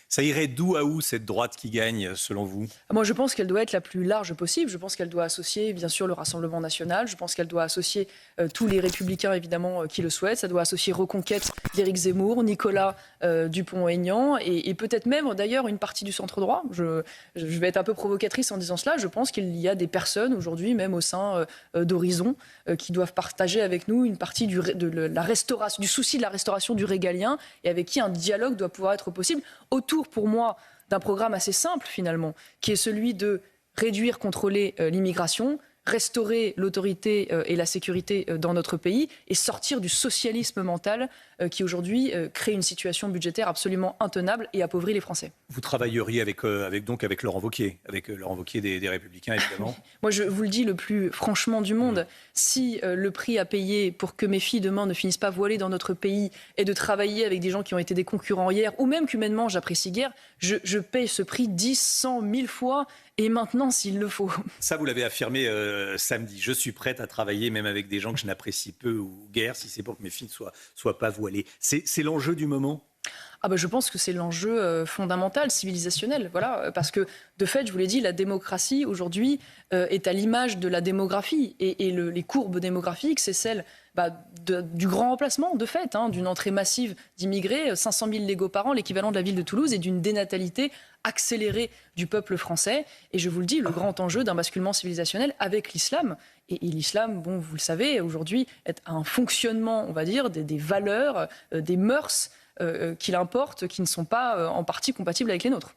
Ça irait d'où à où cette droite qui gagne, selon vous? Moi, je pense qu'elle doit être la plus large possible. Je pense qu'elle doit associer, bien sûr, le Rassemblement national. Je pense qu'elle doit associer tous les républicains, évidemment, qui le souhaitent. Ça doit associer Reconquête d'Éric Zemmour, Nicolas Dupont-Aignan et peut-être même, d'ailleurs, une partie du centre-droit. Je vais être un peu provocatrice en disant cela. Je pense qu'il y a des personnes aujourd'hui, même au sein d'Horizon, qui doivent partager avec nous une partie la restauration, du souci de la restauration du régalien et avec qui un dialogue doit pouvoir être possible autour, pour moi, d'un programme assez simple finalement, qui est celui de réduire, contrôler l'immigration, restaurer l'autorité et la sécurité dans notre pays et sortir du socialisme mental qui aujourd'hui crée une situation budgétaire absolument intenable et appauvrit les Français. Vous travailleriez avec Laurent Wauquiez, des Républicains, évidemment. Moi, je vous le dis le plus franchement du monde, si le prix à payer pour que mes filles demain ne finissent pas voilées dans notre pays est de travailler avec des gens qui ont été des concurrents hier, ou même qu'humainement j'apprécie guère, je paye ce prix 10, 100, 1000 fois, et maintenant s'il le faut. Ça, vous l'avez affirmé samedi. Je suis prête à travailler même avec des gens que je n'apprécie peu ou guère, si c'est pour que mes filles ne soient pas voilées. C'est l'enjeu du moment? Je pense que c'est l'enjeu fondamental, civilisationnel. Voilà, parce que, de fait, je vous l'ai dit, la démocratie, aujourd'hui, est à l'image de la démographie. Et les courbes démographiques, c'est celle du grand remplacement, de fait, d'une entrée massive d'immigrés, 500 000 légaux par an, l'équivalent de la ville de Toulouse, et d'une dénatalité accélérée du peuple français. Et je vous le dis, le grand enjeu d'un basculement civilisationnel avec l'islam. Et l'islam, bon, vous le savez, aujourd'hui, est un fonctionnement, on va dire, des valeurs, des mœurs qu'il importe, qui ne sont pas en partie compatibles avec les nôtres.